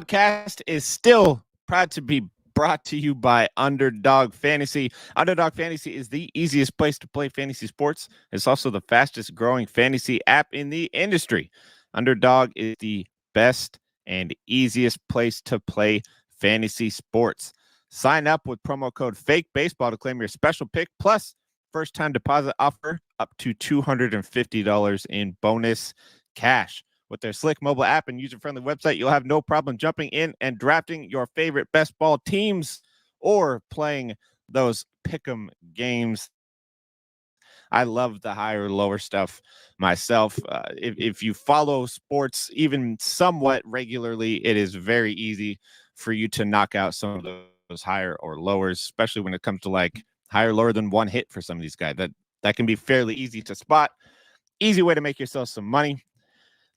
podcast is still proud to be brought to you by Underdog Fantasy. Underdog Fantasy is the easiest place to play fantasy sports. It's also the fastest growing fantasy app in the industry. Underdog is the best and easiest place to play fantasy sports. Sign up with promo code FAKEBASEBALL to claim your special pick plus first time deposit offer up to $250 in bonus cash. With their slick mobile app and user-friendly website, you'll have no problem jumping in and drafting your favorite best ball teams or playing those pick'em games. I love the higher lower stuff myself. If you follow sports even somewhat regularly, it is very easy for you to knock out some of those higher or lowers, especially when it comes to like higher lower than one hit for some of these guys. That can be fairly easy to spot. Easy way to make yourself some money.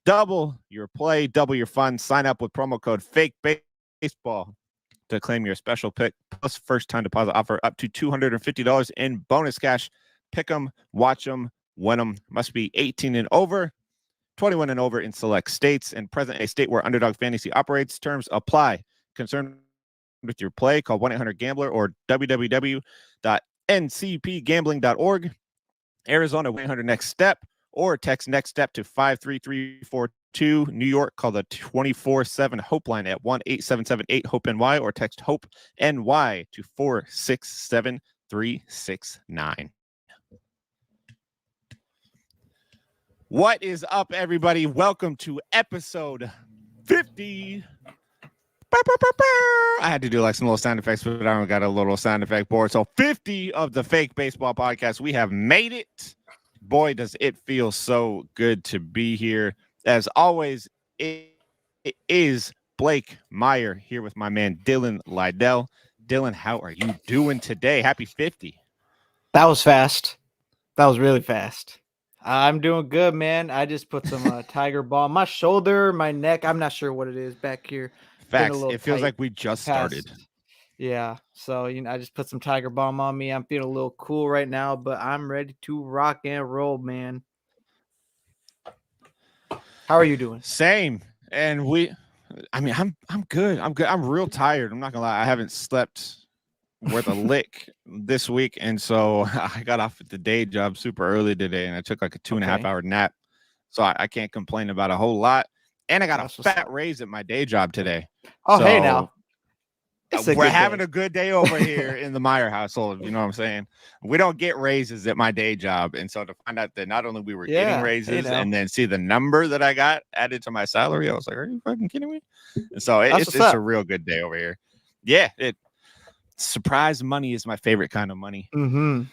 Double your play, double your fun. Sign up with promo code FAKEBASEBALL to claim your special pick plus first time deposit offer up to $250 in bonus cash. Pick them, watch them, win them. Must be 18 and over, 21 and over in select states, and present a state where Underdog Fantasy operates. Terms apply. Concerned with your play, call 1-800-GAMBLER or www.ncpgambling.org. Arizona 1-800 next step, or text next step to 53342. New York, call the 24/7 Hope line at 1-8778-HOPE-NY or text HOPE-NY to 467369. What is up, everybody? Welcome to episode 50. I had to do like some little sound effects, but I don't got a little sound effect board. So 50 of the Fake Baseball Podcast. We have made it. Boy, does it feel so good to be here. As always, it is Blake Meyer here with my man Dylan Lydell. Dylan, how are you doing today? Happy 50. That was fast. That was really fast. I'm doing good, man. I just put some tiger balm on my shoulder, my neck. I'm not sure what it is back here. Facts. It feels like we just started. Yeah. So, I just put some tiger balm on me. I'm feeling a little cool right now, but I'm ready to rock and roll, man. How are you doing? Same. And I'm good. I'm good. I'm real tired. I'm not gonna lie. I haven't slept worth a lick this week. And so I got off at the day job super early today and I took like a 2.5 hour nap. So I can't complain about a whole lot. And I got a fat raise at my day job today. Oh, so, hey now. We're having a good day over here in the Meyer household. You know what I'm saying? We don't get raises at my day job. And so to find out that not only we were getting raises and then see the number that I got added to my salary, I was like, are you fucking kidding me? And so it's a real good day over here. Yeah. Surprise money is my favorite kind of money. Mm-hmm.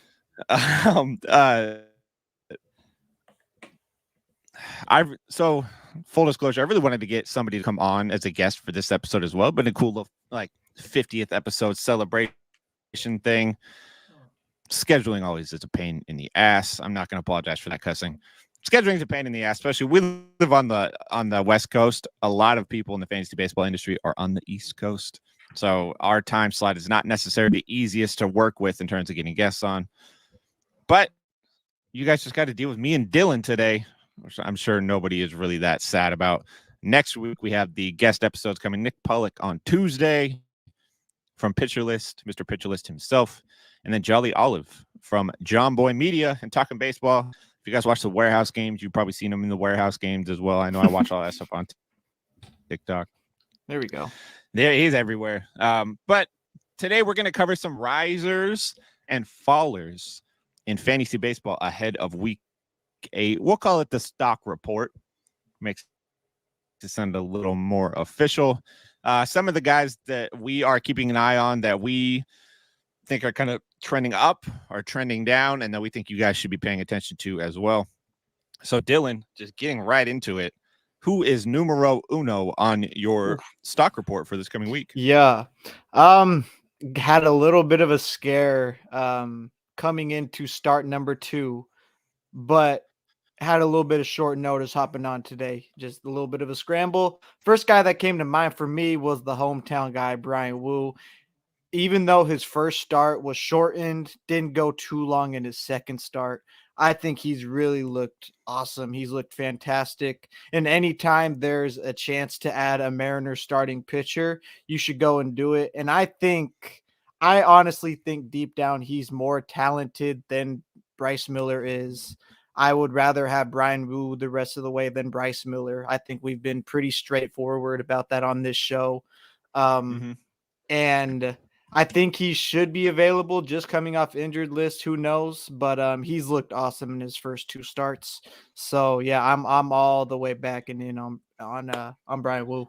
So full disclosure, I really wanted to get somebody to come on as a guest for this episode as well, but a cool little like 50th episode celebration thing. Scheduling always is a pain in the ass. I'm not going to apologize for that cussing. Scheduling is a pain in the ass, especially we live on the West Coast. A lot of people in the fantasy baseball industry are on the East Coast. So our time slot is not necessarily the easiest to work with in terms of getting guests on. But you guys just got to deal with me and Dylan today, which I'm sure nobody is really that sad about. Next week, we have the guest episodes coming. Nick Pollock on Tuesday from Pitcher List, Mr. Pitcher List himself. And then Jolly Olive from John Boy Media and Talking Baseball. If you guys watch the Warehouse games, you've probably seen him in the Warehouse games as well. I know I watch all that stuff on TikTok. There we go. There he's everywhere. But today we're going to cover some risers and fallers in fantasy baseball ahead of week 8. We'll call it the stock report. Makes it sound a little more official. Some of the guys that we are keeping an eye on that we think are kind of trending up or trending down and that we think you guys should be paying attention to as well. So Dylan, just getting right into it. Who is numero uno on your stock report for this coming week? Yeah. Had a little bit of a scare coming into start number 2, but had a little bit of short notice hopping on today. Just a little bit of a scramble. First guy that came to mind for me was the hometown guy, Brian Wu. Even though his first start was shortened, didn't go too long in his second start. I think he's really looked awesome. He's looked fantastic. And anytime there's a chance to add a Mariners starting pitcher, you should go and do it. And I honestly think deep down he's more talented than Bryce Miller is. I would rather have Brian Wu the rest of the way than Bryce Miller. I think we've been pretty straightforward about that on this show. Um, Mm-hmm. and I think he should be available just coming off injured list. Who knows? But he's looked awesome in his first 2 starts. So yeah, I'm all the way back and in on Brian Wu.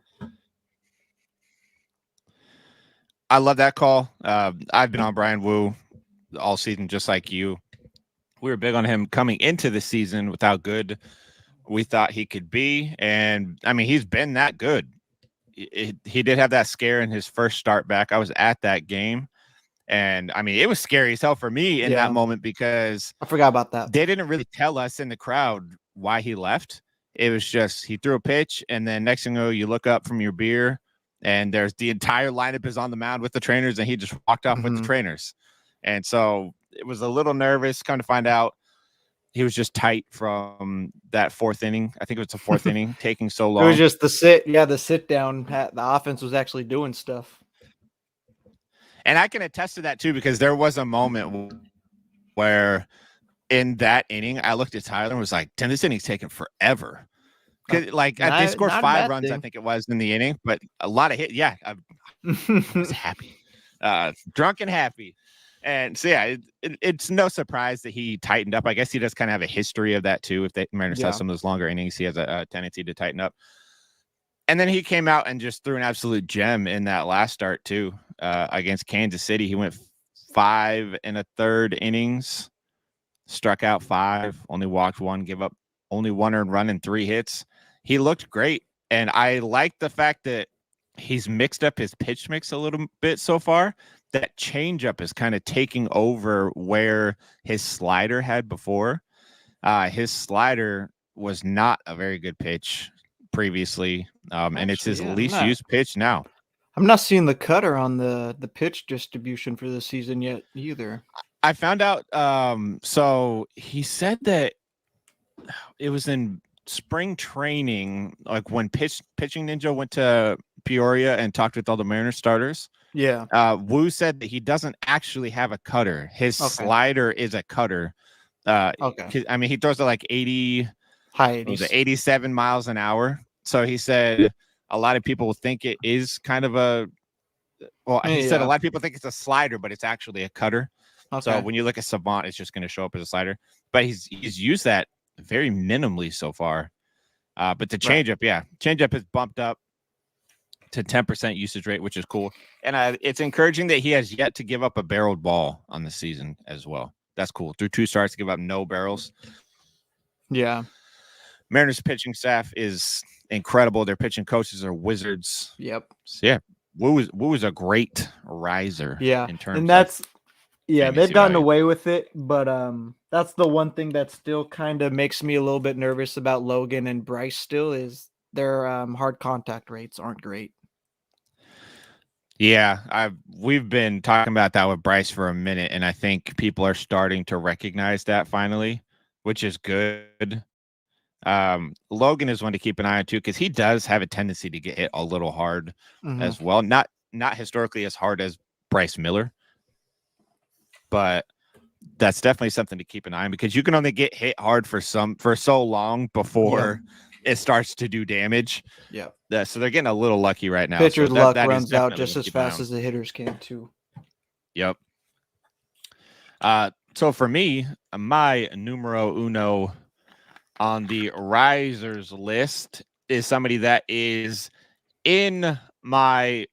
I love that call. I've been on Brian Wu all season, just like you. We were big on him coming into the season with how good we thought he could be. And I mean, he's been that good. He did have that scare in his first start back. I was at that game. And I mean, it was scary as hell for me in that moment because I forgot about that. they didn't really tell us in the crowd why he left. It was just he threw a pitch, and then next thing you know, you look up from your beer, and there's the entire lineup is on the mound with the trainers, and he just walked off with the trainers. And so it was a little nervous. Come to find out, he was just tight from that 4th inning. I think it was the 4th inning, taking so long. It was just the sit down. The offense was actually doing stuff. And I can attest to that too, because there was a moment where in that inning, I looked at Tyler and was like, "Damn, this inning's taking forever." Like they scored 5 runs, I think it was in the inning, but a lot of hit. Yeah, I was happy, drunk and happy. And so, yeah, it's no surprise that he tightened up. I guess he does kind of have a history of that too. If the Mariners have some of those longer innings, he has a tendency to tighten up. And then he came out and just threw an absolute gem in that last start too, against Kansas City. He went 5 1/3 innings, struck out 5, only walked 1, give up only 1 earned run and 3 hits. He looked great. And I like the fact that he's mixed up his pitch mix a little bit so far. That changeup is kind of taking over where his slider had before. His slider was not a very good pitch previously, and it's his least used pitch now. I'm not seeing the cutter on the pitch distribution for this season yet either. I found out. So he said that it was in spring training, like when Pitching Ninja went to Peoria and talked with all the Mariners starters. Yeah. Wu said that he doesn't actually have a cutter. His slider is a cutter. Okay. I mean, he throws it like 80, high 80s. 87 miles an hour. So he said a lot of people think it is kind of he said a lot of people think it's a slider, but it's actually a cutter. Okay. So when you look at Savant, it's just going to show up as a slider. But he's used that very minimally so far. But the changeup, changeup is bumped up to 10% usage rate, which is cool. And it's encouraging that he has yet to give up a barreled ball on the season as well. That's cool. Through 2 starts, to give up no barrels. Yeah. Mariners pitching staff is incredible. Their pitching coaches are wizards. Yep. So yeah, Wu is a great riser. Yeah. In terms and that's of they've gotten away with it, but that's the one thing that still kind of makes me a little bit nervous about Logan and Bryce still is their hard contact rates aren't great. Yeah, we've been talking about that with Bryce for a minute, and I think people are starting to recognize that finally, which is good. Logan is one to keep an eye on too, because he does have a tendency to get hit a little hard as well. Not historically as hard as Bryce Miller, but that's definitely something to keep an eye on, because you can only get hit hard for so long before it starts to do damage. Yeah. So they're getting a little lucky right now. Pitcher's so luck runs out just as fast as the hitters can too. Yep. So for me, my numero uno on the risers list is somebody that is in my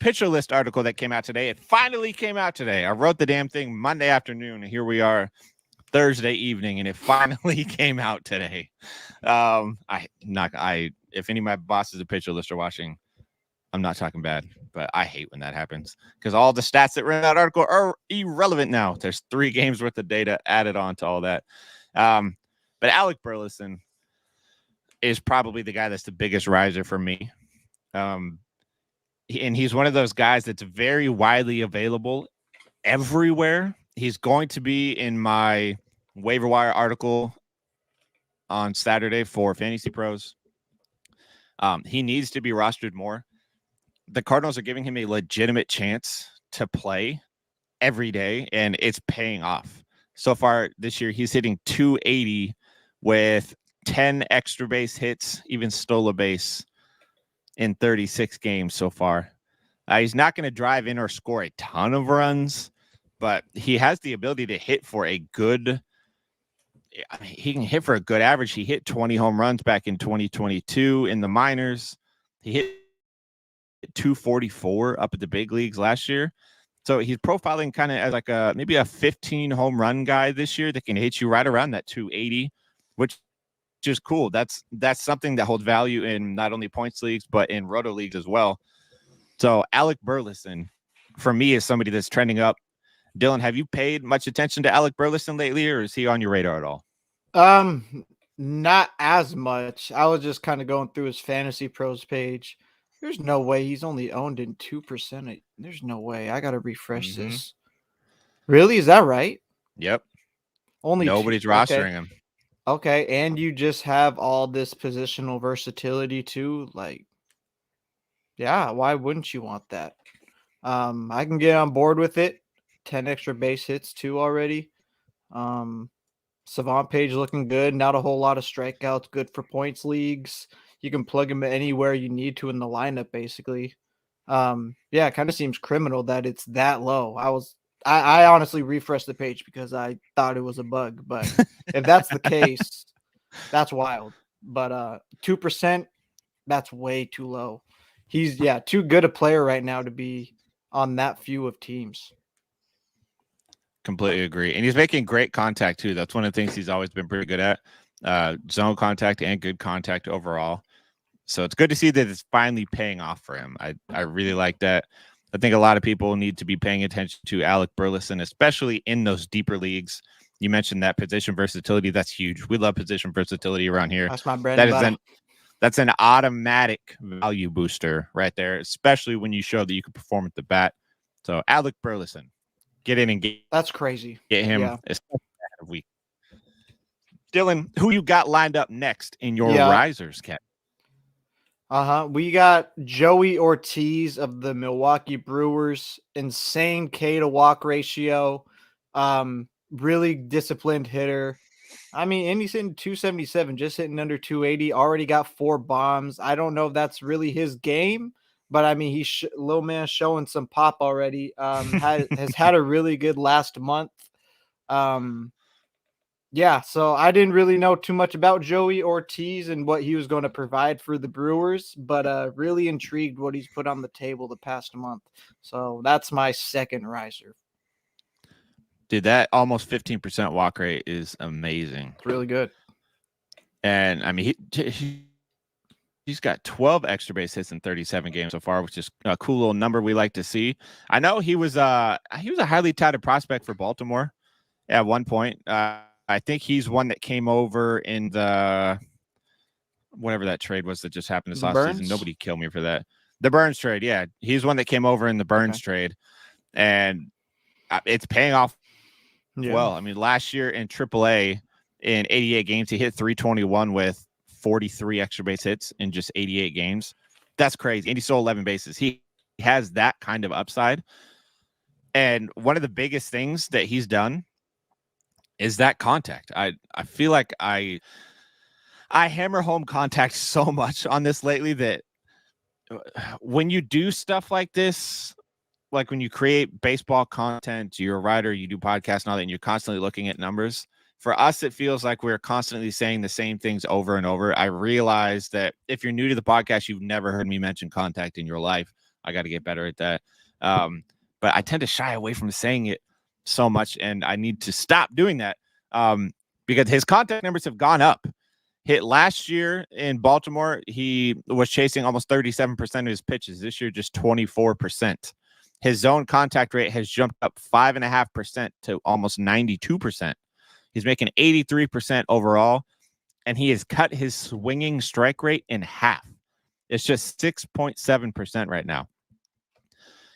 pitcher list article that came out today. It finally came out today. I wrote the damn thing Monday afternoon, and here we are Thursday evening, and it finally came out today. If any of my bosses at pitcher list are watching, I'm not talking bad, but I hate when that happens, because all the stats that were in that article are irrelevant now. There's 3 games worth of data added on to all that. But Alec Burleson is probably the guy that's the biggest riser for me. And he's one of those guys that's very widely available everywhere. He's going to be in my waiver wire article on Saturday for Fantasy Pros. He needs to be rostered more. The Cardinals are giving him a legitimate chance to play every day, and it's paying off. So far this year, he's hitting 280 with 10 extra base hits, even stole a base in 36 games so far. He's not going to drive in or score a ton of runs, but he has the ability to hit for a good. I mean, he can hit for a good average. He hit 20 home runs back in 2022 in the minors. He hit 244 up at the big leagues last year. So he's profiling kind of as like maybe a 15 home run guy this year that can hit you right around that 280, which is cool. That's something that holds value in not only points leagues, but in roto leagues as well. So Alec Burleson, for me, is somebody that's trending up. Dylan, have you paid much attention to Alec Burleson lately, or is he on your radar at all? Not as much. I was just kind of going through his Fantasy Pros page. There's no way he's only owned in 2%. There's no way. I gotta refresh this. Really? Is that right? Yep. Only nobody's 2. rostering him. Okay, and you just have all this positional versatility too. Like, yeah, why wouldn't you want that? I can get on board with it. 10 extra base hits too already. Savant page looking good. Not a whole lot of strikeouts. Good for points leagues. You can plug him anywhere you need to in the lineup, basically. Yeah, it kind of seems criminal that it's that low. I honestly refreshed the page because I thought it was a bug, but if that's the case, that's wild. But 2%, that's way too low. He's too good a player right now to be on that few of teams. Completely agree. And he's making great contact too. That's one of the things he's always been pretty good at. Zone contact and good contact overall. So it's good to see that it's finally paying off for him. I really like that. I think a lot of people need to be paying attention to Alec Burleson, especially in those deeper leagues. You mentioned that position versatility. That's huge. We love position versatility around here. That's my bread and butter. That's an automatic value booster right there, especially when you show that you can perform at the bat. So Alec Burleson, get in and that's crazy. Get him ahead of week. Dylan, who you got lined up next in your risers, Cat? We got Joey Ortiz of the Milwaukee Brewers. Insane K to walk ratio. Really disciplined hitter. I mean, and he's hitting 277, just hitting under 280. Already got 4 bombs. I don't know if that's really his game, but I mean, he's little man showing some pop already. Has had a really good last month. Yeah, so I didn't really know too much about Joey Ortiz and what he was going to provide for the Brewers, but really intrigued what he's put on the table the past month. So that's my second riser. Dude, that almost 15% walk rate is amazing. It's really good. And I mean, he's got 12 extra base hits in 37 games so far, which is a cool little number we like to see. I know he was a highly touted prospect for Baltimore at one point. I think he's one that came over in the whatever that trade was that just happened this last season. Nobody kill me for that. The Burns trade, yeah. He's one that came over in the Burns trade, and it's paying off well. I mean, last year in AAA, in 88 games, he hit 321 with 43 extra base hits in just 88 games. That's crazy. And he stole 11 bases. He has that kind of upside. And one of the biggest things that he's done is that contact. I feel like I hammer home contact so much on this lately that when you do stuff like this, like when you create baseball content, you're a writer, you do podcasts and all that, and you're constantly looking at numbers. For us, it feels like we're constantly saying the same things over and over. I realize that if you're new to the podcast, you've never heard me mention contact in your life. I got to get better at that. But I tend to shy away from saying it so much, and I need to stop doing that because his contact numbers have gone up. Hit last year in Baltimore, he was chasing almost 37% of his pitches. This year, just 24%. His zone contact rate has jumped up 5.5% to almost 92%. He's making 83% overall, and he has cut his swinging strike rate in half. It's just 6.7% right now.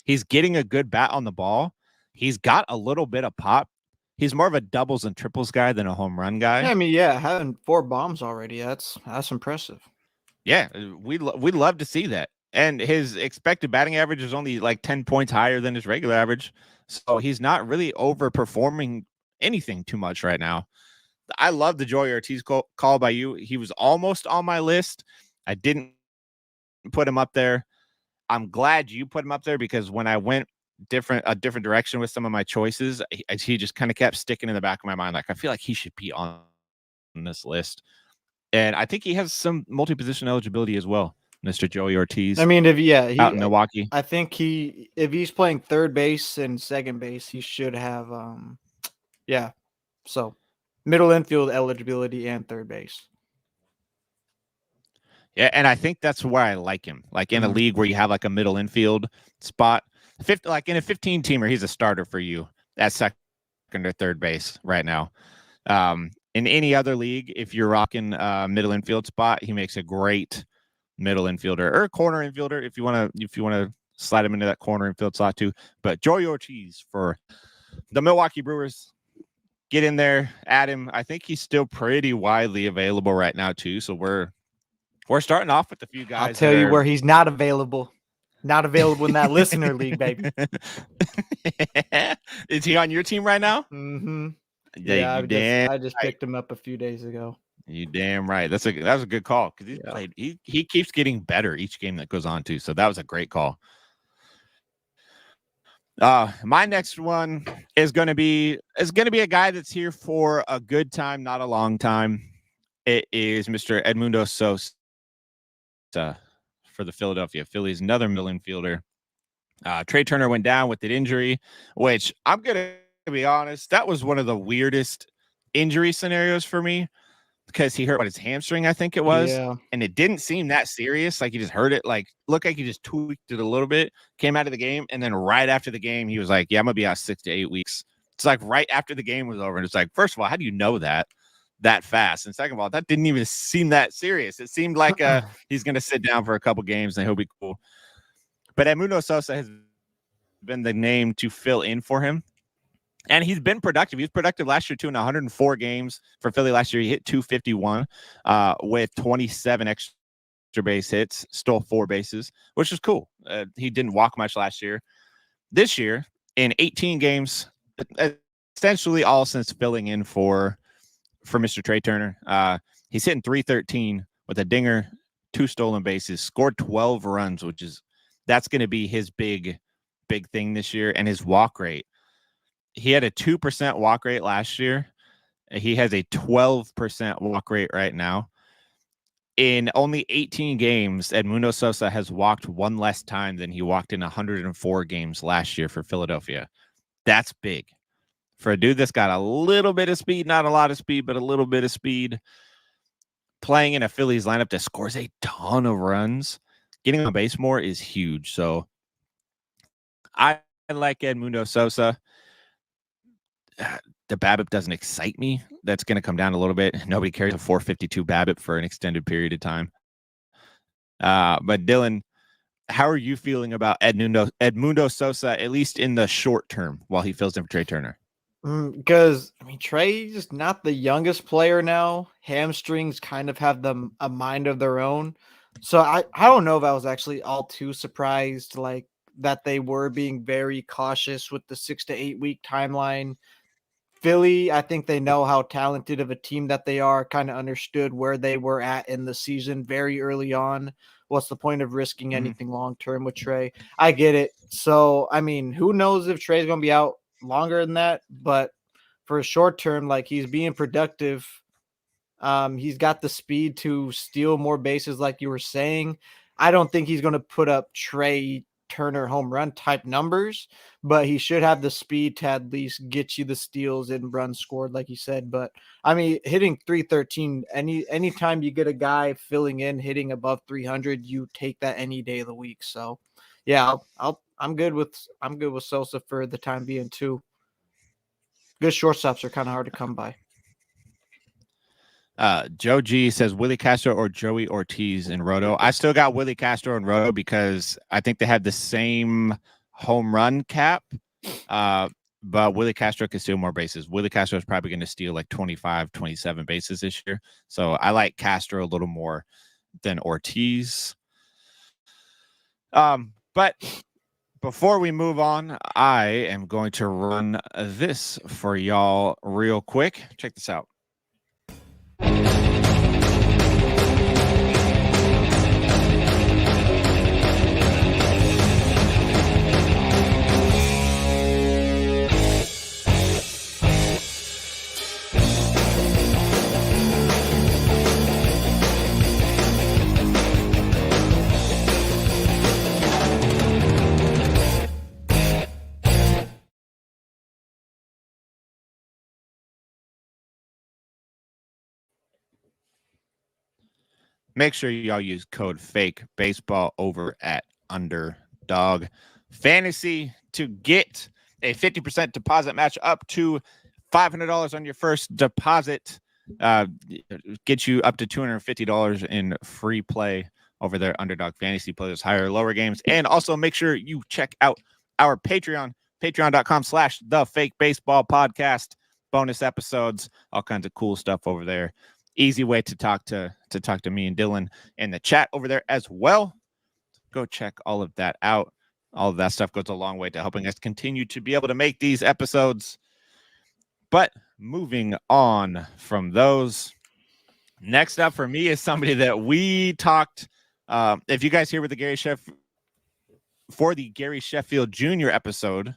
He's getting a good bat on the ball. He's got a little bit of pop. He's more of a doubles and triples guy than a home run guy. Yeah, I mean, yeah, having 4 bombs already, that's impressive. Yeah, we'd love to see that. And his expected batting average is only like 10 points higher than his regular average. So he's not really overperforming anything too much right now. I love the Joey Ortiz call by you. He was almost on my list. I didn't put him up there. I'm glad you put him up there because when I went a different direction with some of my choices, he just kind of kept sticking in the back of my mind. Like, I feel like he should be on this list. And I think he has some multi-position eligibility as well, Mr. Joey Ortiz. I mean, out in Milwaukee. I think if he's playing third base and second base, he should have so middle infield eligibility and third base. Yeah, and I think that's where I like him. Like in a league where you have like a middle infield spot, like in a 15-teamer, he's a starter for you at second or third base right now. In any other league, if you're rocking a middle infield spot, he makes a great middle infielder or corner infielder if you want to slide him into that corner infield slot too. But Joey Ortiz for the Milwaukee Brewers, get in there, add him. I think he's still pretty widely available right now too. So we're starting off with a few guys. I'll tell you where he's not available. Not available in that listener league, baby. Is he on your team right now? Mm-hmm. Yeah, I just picked him up a few days ago. You damn right. That was a good call because he's played. He keeps getting better each game that goes on too. So that was a great call. My next one is going to be a guy that's here for a good time, not a long time. It is Mr. Edmundo Sosa for the Philadelphia Phillies, another middle infielder. Trey Turner went down with an injury, which I'm going to be honest, that was one of the weirdest injury scenarios for me because he hurt his hamstring, I think it was. Yeah. And it didn't seem that serious. Like he just hurt it, like looked like he just tweaked it a little bit, came out of the game. And then right after the game, he was like, yeah, I'm going to be out 6 to 8 weeks. It's like right after the game was over. And it's like, first of all, how do you know that fast? And second of all, that didn't even seem that serious. It seemed like he's going to sit down for a couple games and he'll be cool. But Edmundo Sosa has been the name to fill in for him. And he's been productive. He was productive last year, too, in 104 games for Philly last year. He hit 251 with 27 extra base hits, stole 4 bases, which is cool. He didn't walk much last year. This year, in 18 games, essentially all since filling in for Mr. Trey Turner, he's hitting 313 with a dinger, 2 stolen bases, scored 12 runs, that's going to be his big thing this year. And his walk rate. He had a 2% walk rate last year. He has a 12% walk rate right now. In only 18 games, Edmundo Sosa has walked 1 less time than he walked in 104 games last year for Philadelphia. That's big. For a dude that's got a little bit of speed, not a lot of speed, but a little bit of speed, playing in a Phillies lineup that scores a ton of runs, getting on base more is huge. So I like Edmundo Sosa. The BABIP doesn't excite me. That's going to come down a little bit. Nobody carries a 452 BABIP for an extended period of time. But Dylan, how are you feeling about Edmundo Sosa, at least in the short term, while he fills in for Trey Turner? Because Trey's not the youngest player now. Hamstrings kind of have a mind of their own. So I don't know if I was actually all too surprised, like that they were being very cautious with the 6 to 8 week timeline. Philly, I think they know how talented of a team that they are, kind of understood where they were at in the season very early on. What's the point of risking anything long-term with Trey? I get it. So, who knows if Trey's going to be out longer than that, but for a short term, like he's being productive. He's got the speed to steal more bases, like you were saying. I don't think he's going to put up Trey Turner home run type numbers, but he should have the speed to at least get you the steals and runs scored, like you said. But hitting 313, anytime you get a guy filling in hitting above 300, you take that any day of the week. So yeah, I'm good with Sosa for the time being too. Good shortstops are kind of hard to come by. Joe G says Willie Castro or Joey Ortiz in Roto. I still got Willie Castro in Roto because I think they have the same home run cap. but Willie Castro can steal more bases. Willie Castro is probably going to steal like 25, 27 bases this year. So I like Castro a little more than Ortiz. But before we move on, I am going to run this for y'all real quick. Check this out. Make sure y'all use code FAKEBASEBALL over at Underdog Fantasy to get a 50% deposit match up to $500 on your first deposit. Get you up to $250 in free play over there. Underdog Fantasy. Play those higher or lower games. And also make sure you check out our Patreon, patreon.com/TheFakeBaseballPodcast. Bonus episodes, all kinds of cool stuff over there. Easy way to talk to me and Dylan in the chat over there as well. Go check all of that out. All of that stuff goes a long way to helping us continue to be able to make these episodes. But moving on from those, next up for me is somebody that we talked. If you guys here with the Gary Sheffield Jr. episode,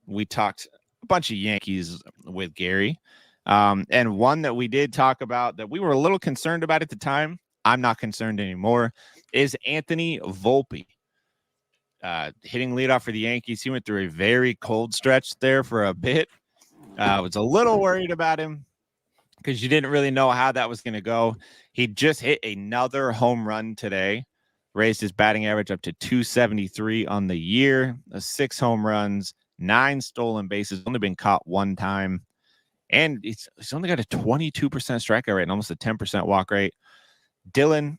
we talked a bunch of Yankees with Gary. And one that we did talk about that we were a little concerned about at the time, I'm not concerned anymore, is Anthony Volpe. Hitting leadoff for the Yankees. He went through a very cold stretch there for a bit. Was a little worried about him because you didn't really know how that was going to go. He just hit another home run today, raised his batting average up to 273 on the year, 6 home runs, 9 stolen bases, only been caught one time. And he's only got a 22% strikeout rate and almost a 10% walk rate. Dylan,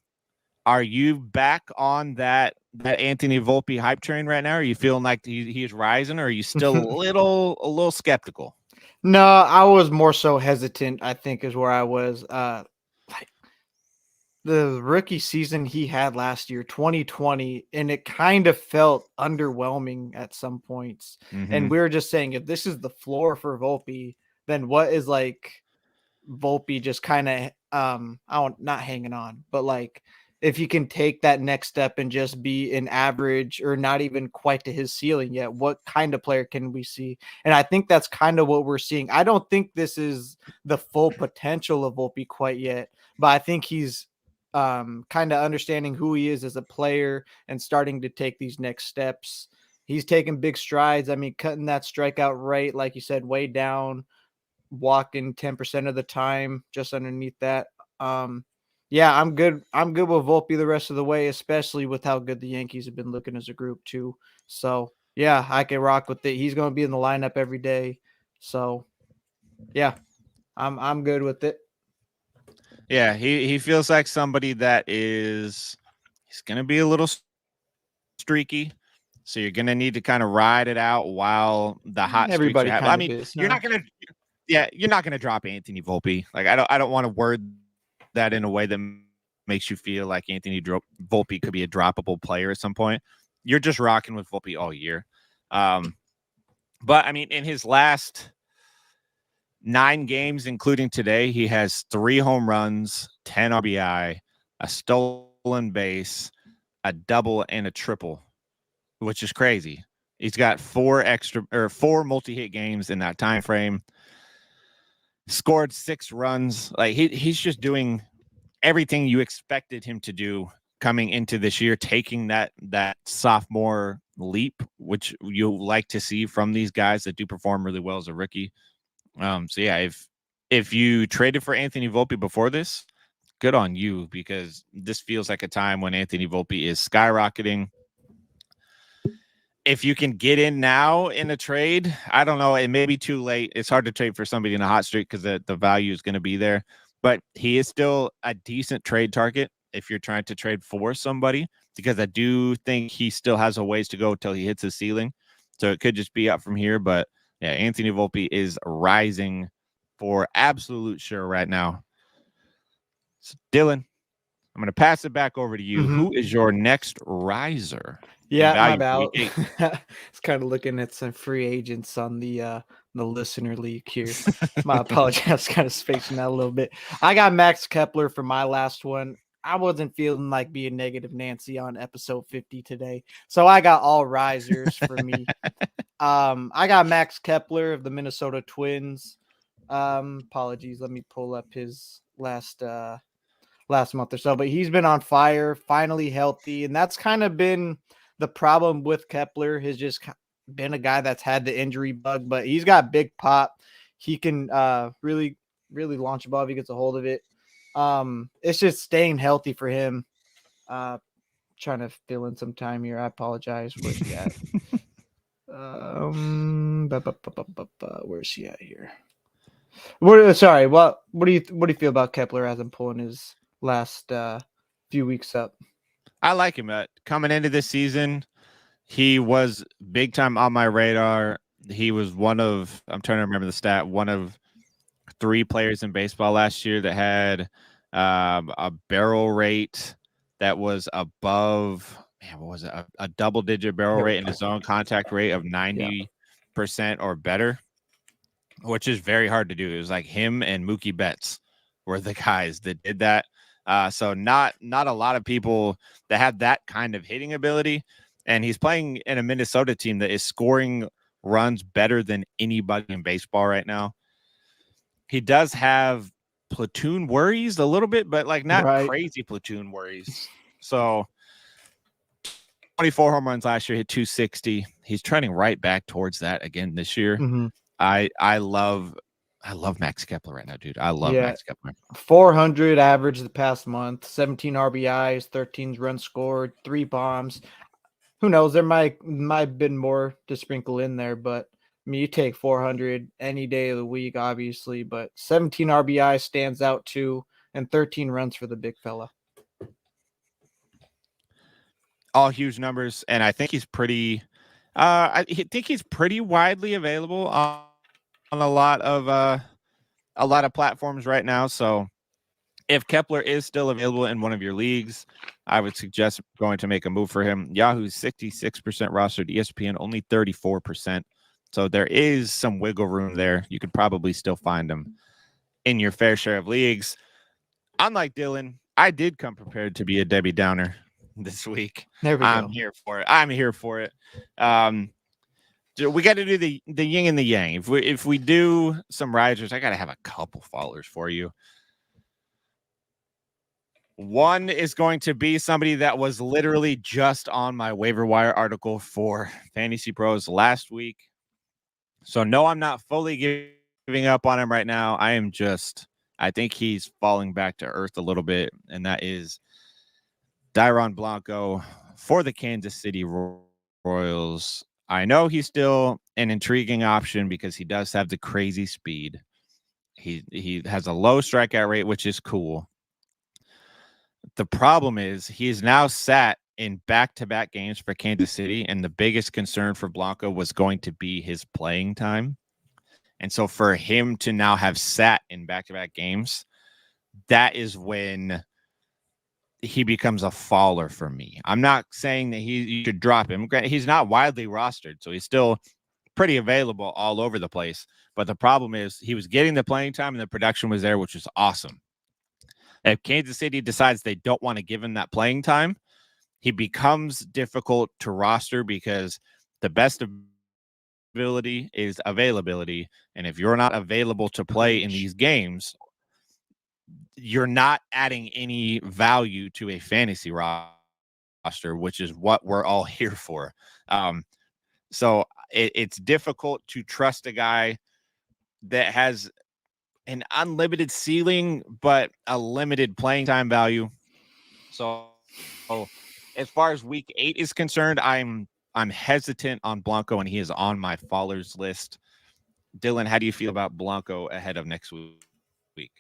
are you back on that Anthony Volpe hype train right now? Are you feeling like he is rising, or are you still a little skeptical? No, I was more so hesitant, I think, is where I was. Like the rookie season he had last year, 2020, and it kind of felt underwhelming at some points. Mm-hmm. And we were just saying, if this is the floor for Volpe, then what is like Volpe just kind of not hanging on, but like if you can take that next step and just be an average or not even quite to his ceiling yet, what kind of player can we see? And I think that's kind of what we're seeing. I don't think this is the full potential of Volpe quite yet, but I think he's kind of understanding who he is as a player and starting to take these next steps. He's taking big strides. I mean, cutting that strikeout rate, like you said, way down, walking 10% of the time, just underneath that. Yeah, I'm good. I'm good with Volpe the rest of the way, especially with how good the Yankees have been looking as a group too. So yeah, I can rock with it. He's going to be in the lineup every day. So yeah, I'm good with it. Yeah, he feels like somebody that he's going to be a little streaky. So you're going to need to kind of ride it out while the hot Everybody streaks. I mean, you're not going to drop Anthony Volpe. Like I don't want to word that in a way that makes you feel like Anthony Volpe could be a droppable player at some point. You're just rocking with Volpe all year. But I mean, in his last 9 games, including today, he has 3 home runs, 10 RBI, a stolen base, a double, and a triple, which is crazy. He's got 4 multi-hit games in that time frame. Scored 6 runs. Like he's just doing everything you expected him to do coming into this year, taking that sophomore leap, which you like to see from these guys that do perform really well as a rookie. So yeah, if you traded for Anthony Volpe before this, good on you, because this feels like a time when Anthony Volpe is skyrocketing. If you can get in now in a trade, I don't know, it may be too late. It's hard to trade for somebody in a hot streak because the value is going to be there. But he is still a decent trade target if you're trying to trade for somebody, because I do think he still has a ways to go till he hits his ceiling. So it could just be up from here. But Yeah, Anthony Volpe is rising for absolute sure right now. So, Dylan, I'm going to pass it back over to you. Mhm. Who is your next riser in Yeah, my value for bad. week 8? It's kind of looking at some free agents on the listener league here. My apologies, I was kind of spacing out a little bit. I got Max Kepler for my last one. I wasn't feeling like being negative Nancy on episode 50 today, so I got all risers for me. I got Max Kepler of the Minnesota Twins. Apologies, let me pull up his last month or so, but he's been on fire, finally healthy, and that's kind of been the problem with Kepler. Has just been a guy that's had the injury bug, but he's got big pop. He can really launch a ball if he gets a hold of it. It's just staying healthy for him. Trying to fill in some time here. I apologize. Where's he at? Where's he at here? Sorry. What do you feel about Kepler as I'm pulling his last few weeks up? I like him. Coming into this season, he was big time on my radar. He was I'm trying to remember the stat, one of 3 players in baseball last year that had a barrel rate that was above, man, what was it? A double-digit barrel rate and a zone contact rate of 90% or better, which is very hard to do. It was like him and Mookie Betts were the guys that did that. So not a lot of people that have that kind of hitting ability. And he's playing in a Minnesota team that is scoring runs better than anybody in baseball right now. He does have platoon worries a little bit, but like not Right. crazy platoon worries. So 24 home runs last year, hit 260. He's trending right back towards that again this year. Mm-hmm. I love Max Kepler right now, dude. I love Max Kepler. 400 average the past month, 17 RBIs, 13 runs scored, 3 bombs. Who knows? There might have been more to sprinkle in there, but I mean, you take 400 any day of the week, obviously, but 17 RBI stands out too, and 13 runs for the big fella. All huge numbers, and I think he's pretty. I think he's pretty widely available on a lot of platforms right now. So if Kepler is still available in one of your leagues, I would suggest going to make a move for him. Yahoo's 66% rostered, ESPN only 34%. So there is some wiggle room there. You could probably still find him in your fair share of leagues. Unlike Dylan, I did come prepared to be a Debbie Downer this week. There we I'm go. here for it. I'm here for it. We got to do the yin and the yang. If we do some risers, I got to have a couple followers for you. One is going to be somebody that was literally just on my waiver wire article for Fantasy Pros last week. So no, I'm not fully giving up on him right now. I think he's falling back to earth a little bit, and that is Dairon Blanco for the Kansas City Royals. I know he's still an intriguing option because he does have the crazy speed. He has a low strikeout rate, which is cool. The problem is he is now sat in back-to-back games for Kansas City, and the biggest concern for Blanco was going to be his playing time. And so for him to now have sat in back-to-back games, that is when he becomes a faller for me. I'm not saying that you should drop him. He's not widely rostered, so he's still pretty available all over the place. But the problem is he was getting the playing time and the production was there, which was awesome. If Kansas City decides they don't want to give him that playing time, he becomes difficult to roster because the best ability is availability. And if you're not available to play in these games, you're not adding any value to a fantasy roster, which is what we're all here for. So it's difficult to trust a guy that has an unlimited ceiling, but a limited playing time value. So as far as week 8 is concerned, I'm hesitant on Blanco, and he is on my fallers list. Dylan, how do you feel about Blanco ahead of next week?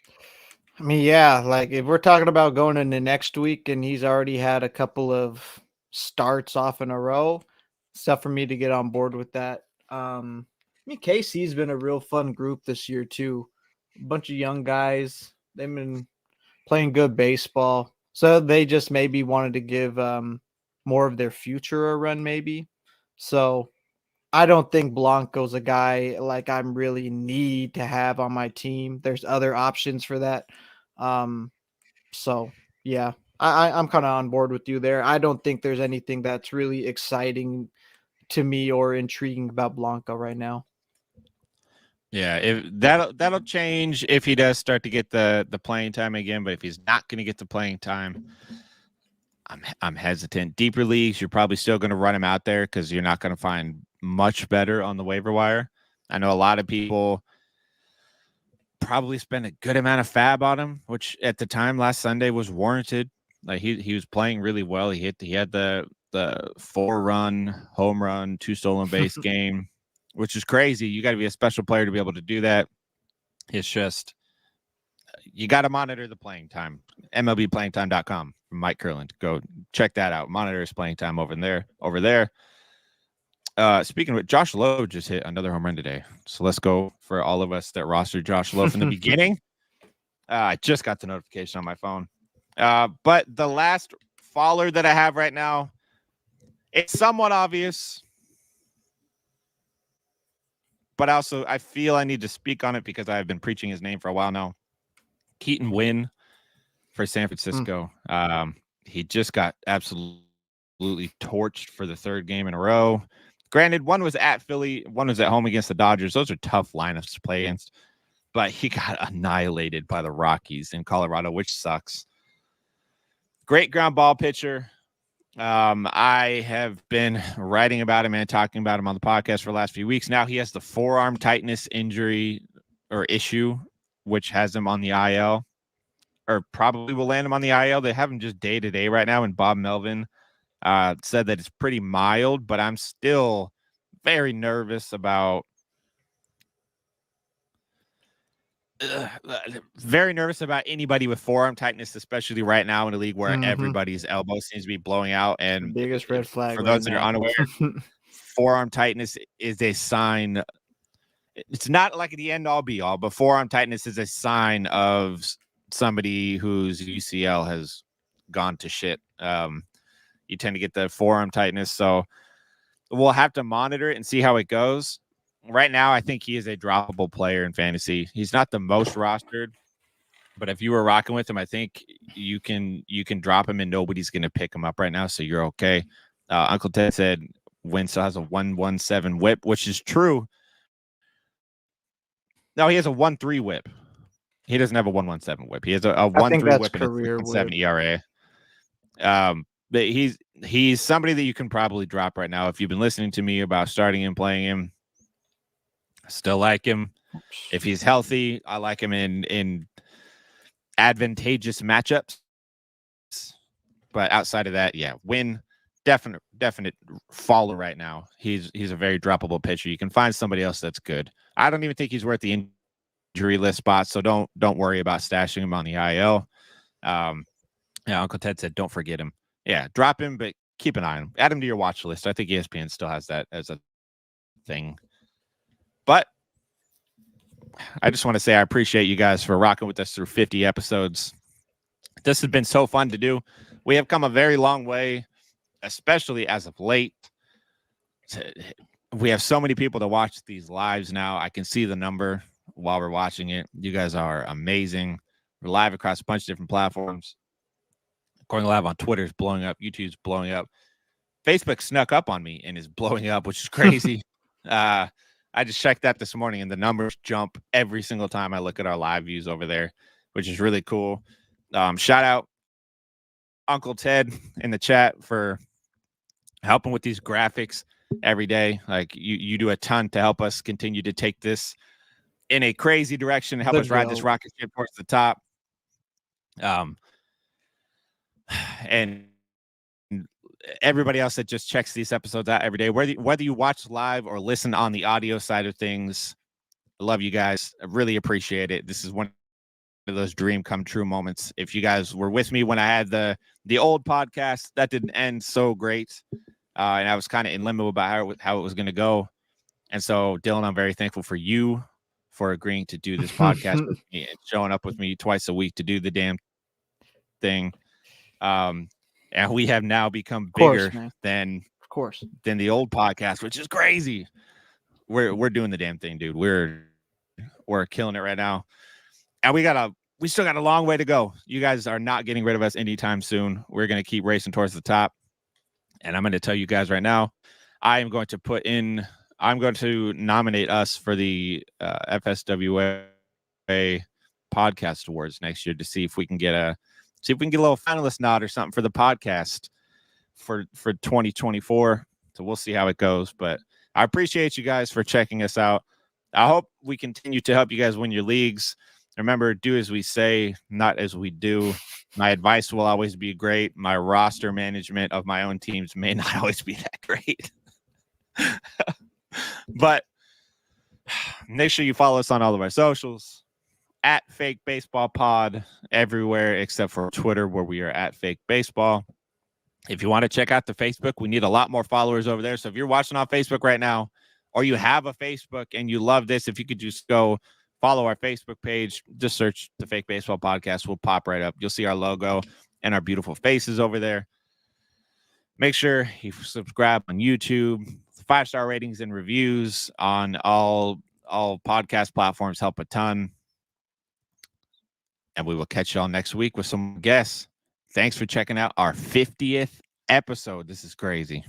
I mean, yeah, like if we're talking about going into next week and he's already had a couple of starts off in a row, it's tough for me to get on board with that. mean, KC's been a real fun group this year too. A bunch of young guys. They've been playing good baseball. So they just maybe wanted to give more of their future a run, maybe. So I don't think Blanco's a guy like I'm really need to have on my team. There's other options for that. So yeah, I'm kind of on board with you there. I don't think there's anything that's really exciting to me or intriguing about Blanco right now. Yeah, if that'll change if he does start to get the playing time again. But if he's not going to get the playing time, I'm hesitant. Deeper leagues, you're probably still going to run him out there because you're not going to find much better on the waiver wire. I know a lot of people probably spend a good amount of fab on him, which at the time last Sunday was warranted. Like he was playing really well. He had the 4-run home run, 2 stolen base game, which is crazy. You got to be a special player to be able to do that. It's just you got to monitor the playing time. MLBplayingtime.com from Mike Curland. Go check that out. Monitor his playing time over there. Speaking of it, Josh Lowe just hit another home run today. So let's go for all of us that rostered Josh Lowe from the beginning. I just got the notification on my phone. But the last faller that I have right now, it's somewhat obvious. But also, I feel I need to speak on it because I've been preaching his name for a while now. Keaton Winn for San Francisco. He just got absolutely torched for the 3rd game in a row. Granted, one was at Philly, one was at home against the Dodgers. Those are tough lineups to play against. But he got annihilated by the Rockies in Colorado, which sucks. Great ground ball pitcher. I have been writing about him and talking about him on the podcast for the last few weeks. Now he has the forearm tightness injury or issue, which has him on the IL, or probably will land him on the IL. They have him just day to day right now. And Bob Melvin said that it's pretty mild, but I'm still very nervous about anybody with forearm tightness, especially right now in a league where everybody's elbow seems to be blowing out. And the biggest red flag for those that are unaware, forearm tightness is a sign. It's not like the end all be all, but forearm tightness is a sign of somebody whose UCL has gone to shit. You tend to get the forearm tightness. So we'll have to monitor it and see how it goes. Right now, I think he is a droppable player in fantasy. He's not the most rostered, but if you were rocking with him, I think you can drop him and nobody's going to pick him up right now. So you're okay. Uncle Ted said Wynn still has a 117 whip, which is true. No, he has a 1.3 whip. He doesn't have a 117 whip. He has a 1.3 whip and a 3.7 ERA. But he's somebody that you can probably drop right now. If you've been listening to me about starting and playing him, I still like him. If he's healthy, I like him in advantageous matchups. But outside of that, yeah, Win definite faller right now. He's a very droppable pitcher. You can find somebody else that's good. I don't even think he's worth the injury list spot, so don't worry about stashing him on the IL. Yeah, Uncle Ted said don't forget him. Yeah, drop him, but keep an eye on him. Add him to your watch list. I think ESPN still has that as a thing. But I just want to say I appreciate you guys for rocking with us through 50 episodes. This has been so fun to do. We have come a very long way, especially as of late. We have so many people to watch these lives now. I can see the number while we're watching it. You guys are amazing. We're live across a bunch of different platforms. Going live on Twitter is blowing up. YouTube's blowing up. Facebook snuck up on me and is blowing up, which is crazy. I just checked that this morning, and the numbers jump every single time I look at our live views over there, which is really cool. Shout out Uncle Ted in the chat for helping with these graphics every day. Like you do a ton to help us continue to take this in a crazy direction and help us ride this rocket ship towards the top. And everybody else that just checks these episodes out every day, whether you watch live or listen on the audio side of things, I love you guys. I really appreciate it. This is one of those dream come true moments. If you guys were with me when I had the old podcast, that didn't end so great. And I was kind of in limbo about how it was going to go. And so, Dylan, I'm very thankful for you for agreeing to do this podcast with me and showing up with me twice a week to do the damn thing. And we have now become bigger man. than Of course. the old podcast, which is crazy. We're doing the damn thing, dude. We're killing it right now. And we still got a long way to go. You guys are not getting rid of us anytime soon. We're going to keep racing towards the top. And I'm going to tell you guys right now, I'm going to nominate us for the FSWA podcast awards next year to see if we can get a little finalist nod or something for the podcast for 2024. So we'll see how it goes. But I appreciate you guys for checking us out. I hope we continue to help you guys win your leagues. Remember, do as we say, not as we do. My advice will always be great. My roster management of my own teams may not always be that great. But make sure you follow us on all of our socials at Fake Baseball Pod everywhere except for Twitter, where we are at Fake Baseball. If you want to check out the Facebook, we need a lot more followers over there. So if you're watching on Facebook right now, or you have a Facebook and you love this, if you could just go follow our Facebook page, just search the Fake Baseball Podcast. We'll pop right up. You'll see our logo and our beautiful faces over there. Make sure you subscribe on YouTube. 5-star ratings and reviews on all podcast platforms help a ton. And we will catch y'all next week with some guests. Thanks for checking out our 50th episode. This is crazy.